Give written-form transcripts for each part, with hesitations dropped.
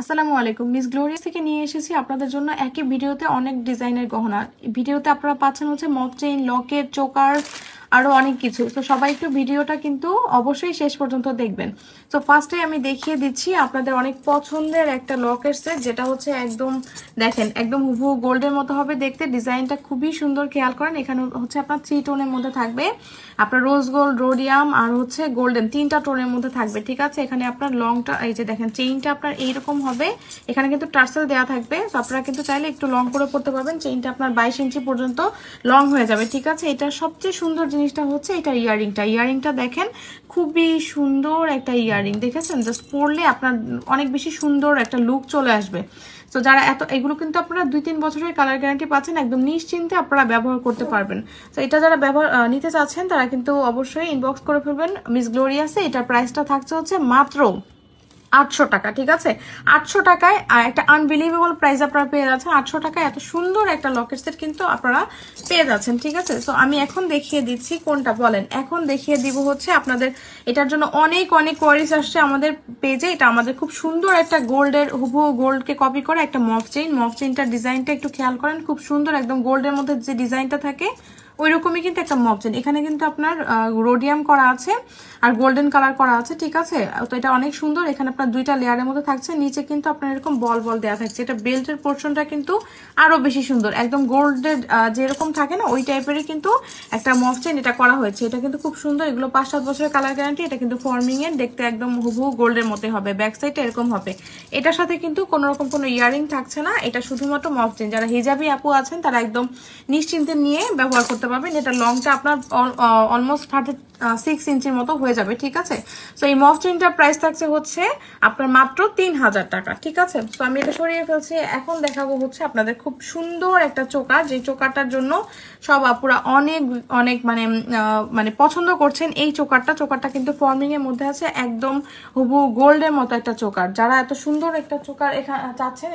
আসসালামু আলাইকুম। Miss glorious থেকে নিয়ে এসেছি আপনাদের জন্য একই ভিডিওতে অনেক ডিজাইনের গহনা। ভিডিওতে আপনারা পাচ্ছেন হচ্ছে মক চেইন, লকেট, চোকার, আরো অনেক কিছু। তো সবাই একটু ভিডিওটা কিন্তু অবশ্যই শেষ পর্যন্ত দেখবেন। তো ফার্স্টে আমি দেখিয়ে দিচ্ছি আপনাদের অনেক পছন্দের একটা লকেট সেট, যেটা হচ্ছে একদম দেখেন একদম হুবহু গোল্ডের মতো হবে দেখতে। ডিজাইনটা খুবই সুন্দর, খেয়াল করেন। এখানে হচ্ছে আপনার 3 টোনের মধ্যে থাকবে, আপনার রোজ গোল্ড, রোডিয়াম আর হচ্ছে গোল্ডেন, 3টা টোনের মধ্যে থাকবে। ঠিক আছে, এখানে আপনার লংটা এই যে দেখেন চেইনটা আপনার এইরকম হবে। এখানে কিন্তু টার্সেল দেওয়া থাকবে, তো আপনারা কিন্তু চাইলে একটু লং করে পড়তে পারবেন। চেইনটা আপনার 22 ইঞ্চি পর্যন্ত লং হয়ে যাবে। ঠিক আছে, এটা সবচেয়ে সুন্দর জিনিসটা হচ্ছে এটা ইয়ারিংটা দেখেন, খুবই সুন্দর একটা ইয়ারিং। দেখেছেন, জাস্ট পরলে আপনার অনেক বেশি সুন্দর একটা লুক চলে আসবে। তো যারা এগুলো কিন্তু আপনারা 2-3 বছরের কালার গ্যারান্টি পাচ্ছেন, একদম নিশ্চিন্তে আপনারা ব্যবহার করতে পারবেন। তো এটা যারা নিতে চাচ্ছেন তারা কিন্তু অবশ্যই ইনবক্স করে ফেলবেন মিস গ্লোরিয়াসে। এটার প্রাইসটা থাকছে হচ্ছে মাত্র 800 টাকা। ঠিক আছে, 800 টাকায় একটা আনবিলিভেবল প্রাইস আপনারা পেয়ে যাচ্ছেন। 800 টাকায় এত সুন্দর একটা লকেট সেট কিন্তু আপনারা পেয়ে যাচ্ছেন। ঠিক আছে, তো আমি এখন দেখিয়ে দিচ্ছি কোনটা বলেন। এখন দেখিয়ে দিব হচ্ছে আপনাদের, এটার জন্য অনেক কোয়ারিজ আসছে আমাদের পেজে। এটা আমাদের খুব সুন্দর একটা গোল্ডের হুবহু গোল্ডকে কপি করে একটা মফ চেইনটার ডিজাইনটা একটু খেয়াল করেন, খুব সুন্দর একদম গোল্ডের মধ্যে যে ডিজাইনটা থাকে ওই রকমই কিন্তু একটা মফ চেইন। এখানে কিন্তু আপনার রোডিয়াম করা আছে আর গোল্ডেন কালার করা আছে। ঠিক আছে, তো এটা অনেক সুন্দর। এখানে আপনার 2টা লেয়ারের মধ্যে থাকছে, নিচে কিন্তু আপনার এরকম বল দেওয়া থাকছে। এটা বেল্টের পোর্শনটা কিন্তু আরো বেশি সুন্দর, একদম গোল্ডের যেরকম থাকে না ওই টাইপেরই কিন্তু একটা মফ চেইন এটা করা হয়েছে। এটা কিন্তু খুব সুন্দর। এগুলো 5-7 বছরের কালার গ্যারান্টি। এটা কিন্তু ফর্মিং এর দেখতে একদম হুবহু গোল্ডের মতোই হবে, ব্যাক সাইডটা এরকম হবে। এটার সাথে কিন্তু কোনো রকম কোনো ইয়ারিং থাকছে না, এটা শুধুমাত্র মফ চেইন। যারা হিজাবি আপু আছেন তারা একদম নিশ্চিন্তে নিয়ে ব্যবহার করতে পারবেন। এটা লংটা আপনার অলমোস্ট 6 ইঞ্চির মতো হয়ে যাবে। ঠিক আছে, তো এই মফ চেইনটার প্রাইস থাকছে হচ্ছে আপনার মাত্র 3000 টাকা। ঠিক আছে, তো আমি এটা সরিয়ে ফেলছি। এখন দেখাবো হচ্ছে আপনাদের খুব সুন্দর একটা চোকার, যে চোকারটার জন্য সব আপুরা অনেক মানে পছন্দ করছেন। এই চোকারটা কিন্তু ফর্মিং এর মধ্যে আছে, একদম হুবহু গোল্ডের মতো একটা চোকার। যারা এত সুন্দর একটা চোকার এখানে চাচ্ছেন,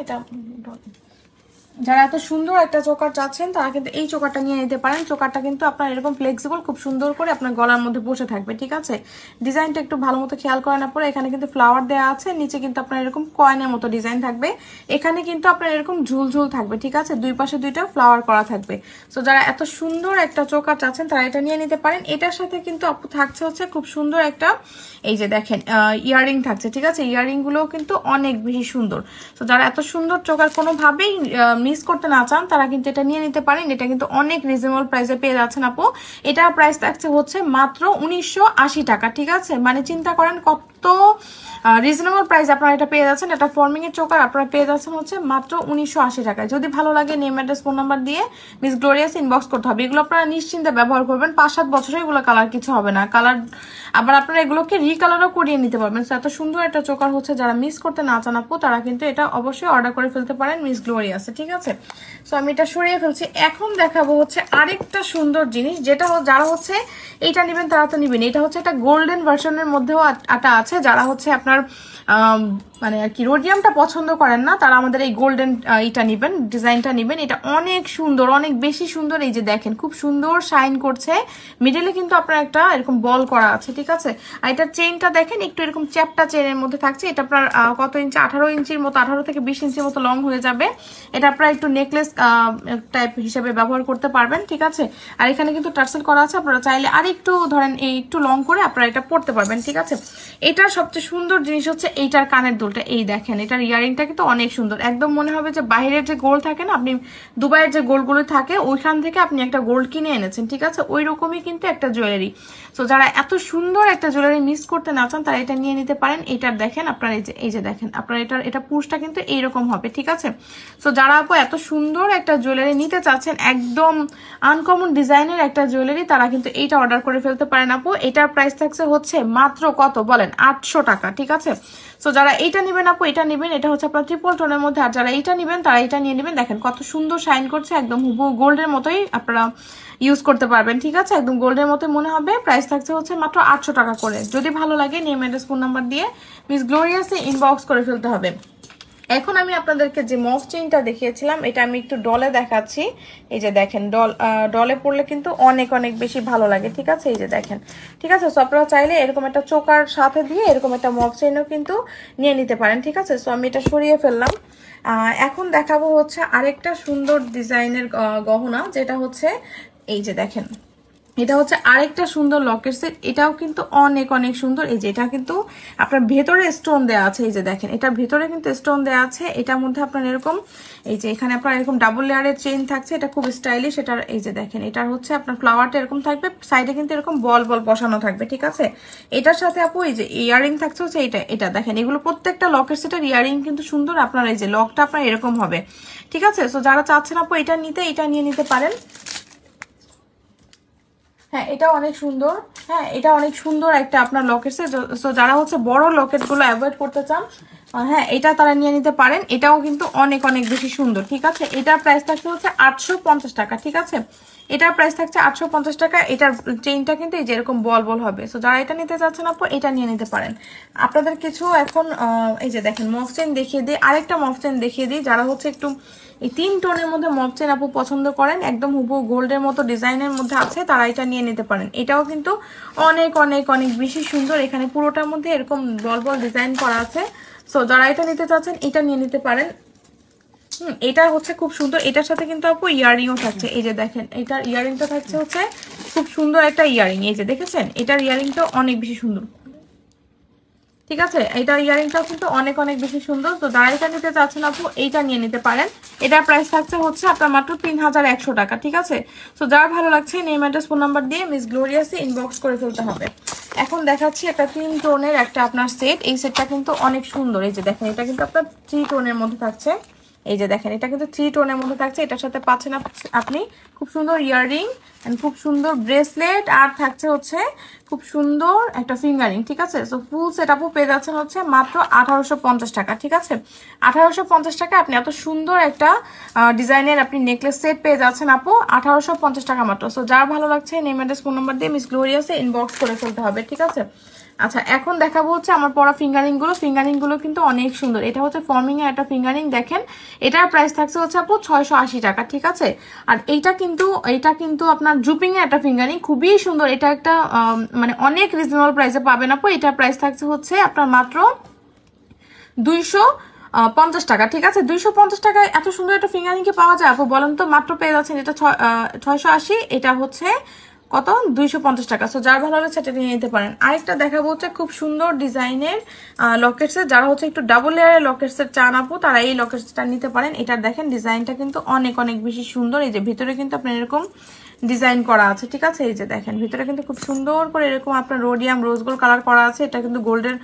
যারা এত সুন্দর একটা চোকার চাচ্ছেন তারা কিন্তু এই চোকারটা নিয়ে নিতে পারেন। চোকারটা কিন্তু আপনার এরকম ফ্লেক্সিবল, খুব সুন্দর করে আপনার গলার মধ্যে বসে থাকবে। ঠিক আছে, ডিজাইনটা একটু ভালো মতো খেয়াল করার পরে এখানে কিন্তু ফ্লাওয়ার দেওয়া আছে, নিচে কিন্তু আপনার এরকম কয়েনের মতো ডিজাইন থাকবে। এখানে কিন্তু আপনার এরকম ঝুলঝুল থাকবে। ঠিক আছে, দুই পাশে 2টা ফ্লাওয়ার করা থাকবে। তো যারা এত সুন্দর একটা চোকার চাচ্ছেন তারা এটা নিয়ে নিতে পারেন। এটার সাথে কিন্তু আপু থাকছে হচ্ছে খুব সুন্দর একটা এই যে দেখেন ইয়ারিং থাকছে। ঠিক আছে, ইয়ারিং গুলো কিন্তু অনেক বেশি সুন্দর। তো যারা এত সুন্দর চোকার কোনোভাবেই মিস করতে না চান তারা কিন্তু এটা নিয়ে নিতে পারেন। এটা কিন্তু অনেক রিজনেবল প্রাইসে পেয়ে যাচ্ছেন আপু। এটার প্রাইস থাকছে হচ্ছে মাত্র 1980 টাকা। ঠিক আছে, মানে চিন্তা করেন কত রিজনেবল প্রাইস আপনারা এটা পেয়ে যাচ্ছেন। এটা ফর্মিং এর চোকার আপনারা পেয়ে যাচ্ছেন হচ্ছে মাত্র 1980 টাকায়। যদি ভালো লাগে নেম, অ্যাড্রেস, ফোন নাম্বার দিয়ে মিস গ্লোরিয়াস ইনবক্স করতে হবে। এগুলো আপনারা নিশ্চিন্তে ব্যবহার করবেন, 5-7 বছরে এগুলো কালার কিছু হবে না। কালার আবার আপনারা এগুলোকে রিকালারও করিয়ে নিতে পারবেন। এত সুন্দর একটা চোকার হচ্ছে, যারা মিস করতে না চান আপু তারা কিন্তু এটা অবশ্যই অর্ডার করে ফেলতে পারেন মিস গ্লোরিয়াসে। ঠিক আছে, তো আমি এটা সরিয়ে ফেলছি। এখন দেখাবো হচ্ছে আরেকটা সুন্দর জিনিস, যেটা যারা হচ্ছে এইটা নেবেন তারা তো নেবেন। এটা হচ্ছে একটা গোল্ডেন ভার্সনের মধ্যেও আটা আছে। যারা হচ্ছে আপনার মানে আর কি রোডিয়ামটা পছন্দ করেন না তারা আমাদের এই গোল্ডেন এটা নেবেন, ডিজাইনটা নেবেন। এটা অনেক সুন্দর, অনেক বেশি সুন্দর। এই যে দেখেন খুব সুন্দর শাইন করছে, মিডলে কিন্তু আপনার একটা এরকম বল করা আছে। ঠিক আছে, আর এটার চেইনটা দেখেন একটু এরকম চ্যাপটা চেইনের মধ্যে থাকছে। এটা আপনার কত ইঞ্চি, 18 ইঞ্চির মতো, 18 থেকে 20 ইঞ্চির মতো লং হয়ে যাবে। এটা আপনারা একটু নেকলেস টাইপ হিসেবে ব্যবহার করতে পারবেন। ঠিক আছে, আর এখানে কিন্তু টার্সেল করা আছে, আপনারা চাইলে আর একটু ধরেন একটু লং করে আপনারা এটা পড়তে পারবেন। ঠিক আছে, এটার সবচেয়ে সুন্দর জিনিস হচ্ছে এইটার কানের দুলটা। এই দেখেন এটার ইয়ারিংটা কিন্তু অনেক সুন্দর, একদম মনে হবে যে বাইরের যে গোল্ড থাকে না, আপনি দুবাইয়ের যে গোল্ডগুলো থাকে ওইখান থেকে আপনি একটা গোল্ড কিনে এনেছেন। ঠিক আছে, ওই রকমই কিন্তু একটা জুয়েলারি। তো যারা এত সুন্দর একটা জুয়েলারি মিস করতে না চান তারা এটা নিয়ে নিতে পারেন। এটার দেখেন আপনার এই যে দেখেন আপনার এটা পুরুষটা কিন্তু এইরকম হবে। ঠিক আছে, তো যারা আপু এত সুন্দর একটা জুয়েলারি নিতে চাচ্ছেন, একদম আনকমন ডিজাইনের একটা জুয়েলারি, তারা কিন্তু এইটা অর্ডার করে ফেলতে পারেন আপু। এটার প্রাইস থাকছে হচ্ছে মাত্র কত বলেন, 800 টাকা। ঠিক আছে, তো যারা এইটা নেবেন আপু এটা নেবেন। এটা হচ্ছে আপনার ট্রিপল টোনের মধ্যে। আর যারা এইটা নেবেন তারা এটা নিয়ে নেবেন। দেখেন কত সুন্দর শাইন করছে, একদম হুবহু গোল্ডের মতোই আপনারা ইউজ করতে পারবেন। ঠিক আছে, একদম গোল্ডের মতো মনে হবে। প্রাইস থাকছে হচ্ছে মাত্র 800 টাকা করে। যদি ভালো লাগে নেম, অ্যাড্রেস, ফোন নাম্বার দিয়ে মিস গ্লোরিয়াসে ইনবক্স করে ফেলতে হবে। এখন আমি আপনাদেরকে যে মফ চেইনটা দেখিয়েছিলাম এটা আমি একটু ডলে দেখাচ্ছি। এই যে দেখেন ডলে পরলে কিন্তু অনেক অনেক বেশি ভালো লাগে, ঠিক আছে? এই যে দেখেন, ঠিক আছে? সো আপনারা চাইলে এরকম একটা চোকার সাথে দিয়ে এরকম একটা মফ চেইনও কিন্তু নিয়ে নিতে পারেন, ঠিক আছে? সো আমি এটা সরিয়ে ফেললাম। এখন দেখাবো হচ্ছে আরেকটা সুন্দর ডিজাইনের গহনা, যেটা হচ্ছে এই যে দেখেন, এটা হচ্ছে আরেকটা সুন্দর লকেট সেট। এটাও কিন্তু অনেক অনেক সুন্দর। এই যে এটা কিন্তু আপনার ভেতরে স্টোন দেওয়া আছে, এই যে দেখেন এটার ভেতরে কিন্তু স্টোন দেওয়া আছে। এটার মধ্যে আপনার এরকম এই যে এখানে আপনার এরকম ডাবল লেয়ারের চেইন থাকছে, এটা খুব স্টাইলিশ। এটার এই যে দেখেন এটার হচ্ছে আপনার ফ্লাওয়ারটা এরকম থাকবে, সাইডে কিন্তু এরকম বল বল বসানো থাকবে, ঠিক আছে? এটার সাথে আপু এই যে ইয়ারিং থাকছে হচ্ছে এটা দেখেন, এগুলো প্রত্যেকটা লকেট সেটের ইয়ারিং কিন্তু সুন্দর। আপনার এই যে লকটা আপনার এরকম হবে, ঠিক আছে? সো যারা চাচ্ছেন আপু এটা নিতে, এটা নিয়ে নিতে পারেন। হ্যাঁ, এটা অনেক সুন্দর। হ্যাঁ, এটা অনেক সুন্দর একটা আপনার লকেট সেট। সো যারা হচ্ছে বড় লকেট গুলো অ্যাভয়েড করতে চান, হ্যাঁ এটা তারা নিয়ে নিতে পারেন। এটাও কিন্তু অনেক অনেক বেশি সুন্দর, ঠিক আছে? এটার প্রাইস থাকছে হচ্ছে 850 টাকা, ঠিক আছে? এটার প্রাইস থাকছে 850 টাকা। এটার চেইনটা কিন্তু এই যে এরকম বল বল হবে। সো যারা এটা নিতে চাচ্ছেন আপু এটা নিয়ে নিতে পারেন। আপনাদের কিছু এখন এই যে দেখেন মফ চেইন দেখিয়ে দিই, আরেকটা মফ চেইন দেখিয়ে দিই। যারা হচ্ছে একটু এই 3 টোনের মধ্যে মফ চেইন আপু পছন্দ করেন, একদম হুবহু গোল্ডের মতো ডিজাইনের মধ্যে আছে, তারা এটা নিয়ে নিতে পারেন। এটাও কিন্তু অনেক অনেক অনেক বেশি সুন্দর। এখানে পুরোটার মধ্যে এরকম বল বল ডিজাইন করা আছে। সো যারা এটা নিতে চাচ্ছেন এটা নিয়ে নিতে পারেন। এটা হচ্ছে খুব সুন্দর। এটার সাথে কিন্তু আপু ইয়ারিংও থাকছে, এই যে দেখেন এটার ইয়ারিংটা থাকছে হচ্ছে খুব সুন্দর একটা ইয়ারিং। এই যে দেখেছেন এটার ইয়ারিংটা অনেক বেশি সুন্দর, ঠিক আছে? এটার ইয়ারিংটাও কিন্তু অনেক অনেক বেশি সুন্দর। তো যারা এটা নিতে চাচ্ছেন আপু এইটা নিয়ে নিতে পারেন। এটার প্রাইস থাকছে হচ্ছে আপনার মাত্র 3100 টাকা, ঠিক আছে? তো যার ভালো লাগছে নেম অ্যাড্রেস ফোন নাম্বার দিয়ে মিস গ্লোরিয়াসে ইনবক্স করে ফেলতে হবে। এখন দেখাচ্ছি একটা 3 টোনের একটা আপনার সেট। এই সেটটা কিন্তু অনেক সুন্দর। এই যে দেখেন এটা কিন্তু আপনার 3 টোনের মধ্যে থাকছে। এই যে দেখেন এটা কিন্তু 3 টোনের মধ্যে থাকছে। এটার সাথে পাচ্ছেন আপনি খুব সুন্দর ইয়াররিং এন্ড খুব সুন্দর ব্রেসলেট, আর থাকছে হচ্ছে খুব সুন্দর একটা ফিঙ্গারিং, ঠিক আছে? সো ফুল সেট আপু পেয়ে যাচ্ছেন হচ্ছে মাত্র 1850 টাকা, ঠিক আছে? 1850 টাকা আপনি এত সুন্দর একটা ডিজাইনের আপনি নেকলেস সেট পেয়ে যাচ্ছেন আপু 1850 টাকা মাত্র। সো যার ভালো লাগছে নেম অ্যাড্রেস ফোন নাম্বার দিয়ে মিস গ্লোরিয়াসে ইনবক্স করে ফেলতে হবে, ঠিক আছে? আচ্ছা, এখন দেখাবো হচ্ছে আমার পরা ফিঙ্গারিং গুলো কিন্তু অনেক সুন্দর। এটা হচ্ছে ফর্মিং এর একটা ফিঙ্গারিং, দেখেন এটার প্রাইস থাকছে হচ্ছে আপু 680 টাকা, ঠিক আছে? আর এটা কিন্তু আপনার জুপিং এর একটা ফিঙ্গারিং, খুবই সুন্দর। এটা একটা মানে অনেক রিজনেবল প্রাইসে পাবেন আপু। এটার প্রাইস থাকছে হচ্ছে আপনার মাত্র 250 টাকা, ঠিক আছে? 250 টাকায় এত সুন্দর একটা ফিঙ্গারিং কি পাওয়া যায় আপু বলেন তো? মাত্র পেয়ে যাচ্ছেন এটা 680, এটা হচ্ছে কত 250 টাকা। সো যার ভালো লাগে সেটা নিয়ে নিতে পারেন। আরেকটা দেখাবো হচ্ছে খুব সুন্দর ডিজাইনের লকেটসের। যারা হচ্ছে একটু ডাবল লেয়ারের লকেটসের চান আপু তারা এই লকেটসটা নিতে পারেন। এটার দেখেন ডিজাইনটা কিন্তু অনেক অনেক বেশি সুন্দর। এই যে ভিতরে কিন্তু আপনার এরকম ডিজাইন করা আছে, ঠিক আছে? এই যে দেখেন ভিতরে কিন্তু খুব সুন্দর করে এরকম আপনার রোডিয়াম রোজ গোল্ড কালার করা আছে। এটা কিন্তু গোল্ডের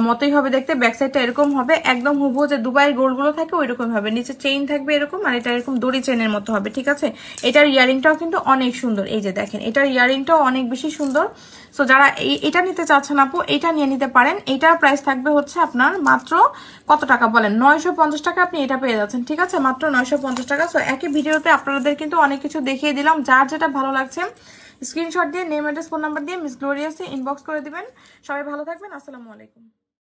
মতোই হবে দেখতে। ব্যাক সাইডটা এরকম হবে একদম হুবহু যে দুবাইয়ের গোল্ড গুলো থাকে ওইরকম হবে। নিচে চেইন থাকবে এরকম, আর এটা এরকম দড়ি চেনের মতো হবে, ঠিক আছে? এটার ইয়ারিংটাও কিন্তু অনেক সুন্দর। এই যে দেখেন এটার ইয়ারিংটাও অনেক বেশি সুন্দর। সো যারা এটা নিতে চাচ্ছেন আপু এটা নিয়ে নিতে পারেন। এটার প্রাইস থাকবে হচ্ছে আপনার মাত্র কত টাকা বলেন? 950 টাকা আপনি এটা পেয়ে যাচ্ছেন, ঠিক আছে? মাত্র 950 টাকা। সো একই ভিডিওতে আপনাদের কিন্তু অনেক কিছু দেখিয়ে দিলাম। যার যেটা ভালো লাগছে স্ক্রিনশট দিয়ে নেম অ্যাড্রেস ফোন নাম্বার দিয়ে মিস গ্লোরিয়াসে ইনবক্স করে দিবেন। সবাই ভালো থাকবেন। আসসালামু আলাইকুম।